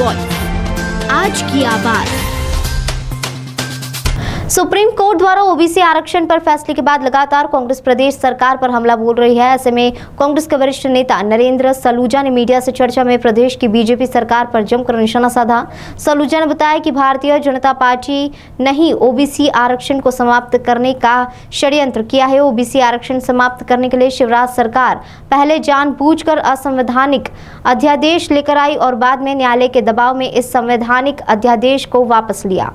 Voice, आज की आवाज। सुप्रीम कोर्ट द्वारा ओबीसी आरक्षण पर फैसले के बाद लगातार कांग्रेस प्रदेश सरकार पर हमला बोल रही है। ऐसे में कांग्रेस के वरिष्ठ नेता नरेंद्र सलूजा ने मीडिया से चर्चा में प्रदेश की बीजेपी सरकार पर जमकर निशाना साधा। सलूजा ने बताया कि भारतीय जनता पार्टी ने ही ओबीसी आरक्षण को समाप्त करने का षड्यंत्र किया है। ओबीसी आरक्षण समाप्त करने के लिए शिवराज सरकार पहले जानबूझकर असंवैधानिक अध्यादेश लेकर आई और बाद में न्यायालय के दबाव में इस संवैधानिक अध्यादेश को वापस लिया।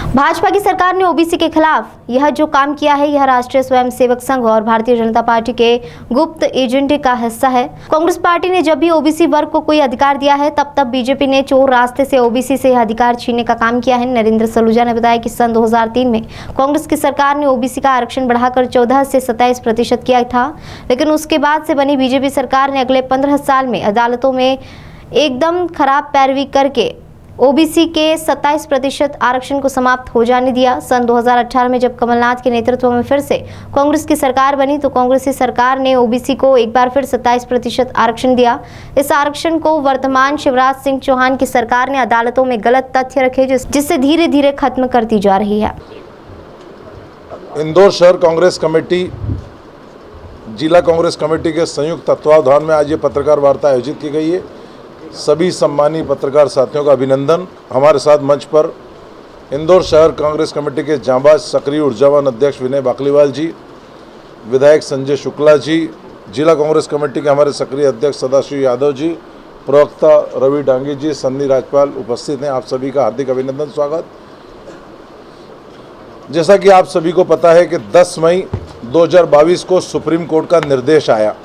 भाजपा की सरकार ने ओबीसी के खिलाफ यह जो काम किया है, यह राष्ट्रीय स्वयंसेवक संघ और भारतीय जनता पार्टी के गुप्त एजेंडे का हिस्सा है। कांग्रेस पार्टी ने जब भी ओबीसी वर्ग को कोई अधिकार दिया है, तब बीजेपी ने चोर रास्ते से ओबीसी से यह अधिकार छीनने का काम किया है। नरेंद्र सलूजा ने बताया कि सन 2003 में कांग्रेस की सरकार ने ओबीसी का आरक्षण बढ़ाकर 14 से 27% किया था, लेकिन उसके बाद से बनी बीजेपी सरकार ने अगले 15 साल में अदालतों में एकदम खराब पैरवी करके ओबीसी के 27% आरक्षण को समाप्त हो जाने दिया। सन 2018 में जब कमलनाथ के नेतृत्व में फिर से कांग्रेस की सरकार बनी, तो कांग्रेसी सरकार ने ओबीसी को एक बार फिर 27% आरक्षण दिया। इस आरक्षण को वर्तमान शिवराज सिंह चौहान की सरकार ने अदालतों में गलत तथ्य रखे, जिससे धीरे धीरे खत्म करती जा रही है। इंदौर शहर कांग्रेस कमेटी, जिला कांग्रेस कमेटी के संयुक्त तत्वावधान में आज ये पत्रकार वार्ता आयोजित की गई है। सभी सम्मानीय पत्रकार साथियों का अभिनंदन। हमारे साथ मंच पर इंदौर शहर कांग्रेस कमेटी के जांबाज सक्रिय ऊर्जावान अध्यक्ष विनय बाकलीवाल जी, विधायक संजय शुक्ला जी, जिला कांग्रेस कमेटी के हमारे सक्रिय अध्यक्ष सदाशिव यादव जी, प्रवक्ता रवि डांगी जी, सन्नी राजपाल उपस्थित हैं। आप सभी का हार्दिक अभिनंदन, स्वागत। जैसा कि आप सभी को पता है कि 10 मई 2022 को सुप्रीम कोर्ट का निर्देश आया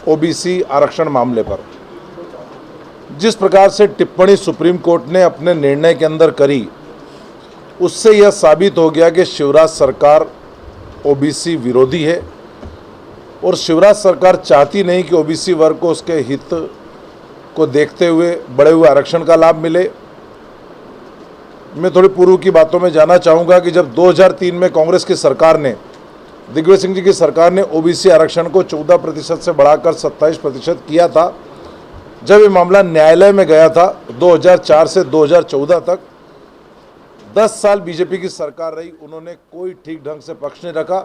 ओबीसी आरक्षण मामले पर। जिस प्रकार से टिप्पणी सुप्रीम कोर्ट ने अपने निर्णय के अंदर करी, उससे यह साबित हो गया कि शिवराज सरकार ओबीसी विरोधी है और शिवराज सरकार चाहती नहीं कि ओबीसी वर्ग को उसके हित को देखते हुए बढ़े हुए आरक्षण का लाभ मिले। मैं थोड़ी पूर्व की बातों में जाना चाहूँगा कि जब 2003 में कांग्रेस की सरकार ने, दिग्विजय सिंह जी की सरकार ने ओबीसी आरक्षण को 14% से बढ़ाकर 27% किया था, जब ये मामला न्यायालय में गया था 2004 से 2014 तक, 10 साल बीजेपी की सरकार रही, उन्होंने कोई ठीक ढंग से पक्ष नहीं रखा।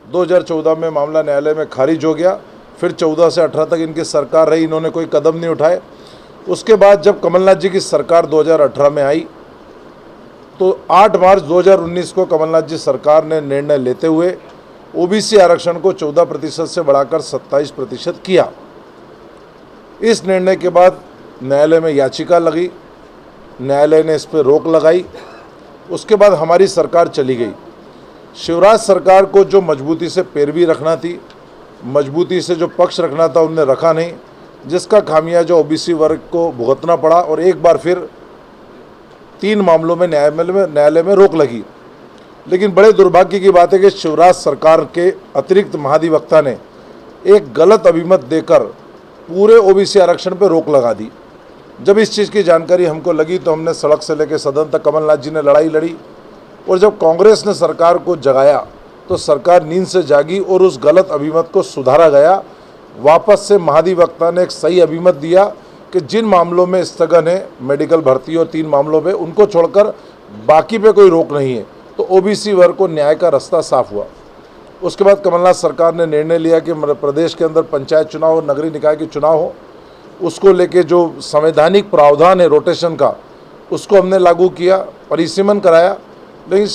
2014 में मामला न्यायालय में खारिज हो गया। फिर 14 से 18 तक इनकी सरकार रही, इन्होंने कोई कदम नहीं उठाए। उसके बाद जब कमलनाथ जी की सरकार 2018 में आई, तो 8 मार्च 2019 को कमलनाथ जी सरकार ने निर्णय लेते हुए ओबीसी आरक्षण को 14% से बढ़ाकर 27% किया। इस निर्णय के बाद न्यायालय में याचिका लगी, न्यायालय ने इस पर रोक लगाई। उसके बाद हमारी सरकार चली गई। शिवराज सरकार को जो मजबूती से पैरवी रखना थी, मजबूती से जो पक्ष रखना था, उनने रखा नहीं, जिसका खामियाजा ओबीसी वर्ग को भुगतना पड़ा और एक बार फिर 3 मामलों में न्यायालय में रोक लगी। लेकिन बड़े दुर्भाग्य की बात है कि शिवराज सरकार के अतिरिक्त महाधिवक्ता ने एक गलत अभिमत देकर पूरे ओबीसी आरक्षण पर रोक लगा दी। जब इस चीज़ की जानकारी हमको लगी तो हमने सड़क से लेकर सदन तक कमलनाथ जी ने लड़ाई लड़ी, और जब कांग्रेस ने सरकार को जगाया तो सरकार नींद से जागी और उस गलत अभिमत को सुधारा गया। वापस से महाधिवक्ता ने एक सही अभिमत दिया कि जिन मामलों में स्थगन है, मेडिकल भर्ती और 3 मामलों में, उनको छोड़कर बाकी पे कोई रोक नहीं है, तो ओबीसी वर्ग को न्याय का रास्ता साफ हुआ। उसके बाद कमलनाथ सरकार ने निर्णय लिया कि प्रदेश के अंदर पंचायत चुनाव और नगरीय निकाय के चुनाव हो, उसको लेके जो संवैधानिक प्रावधान है रोटेशन का, उसको हमने लागू किया, परिसीमन कराया। लेकिन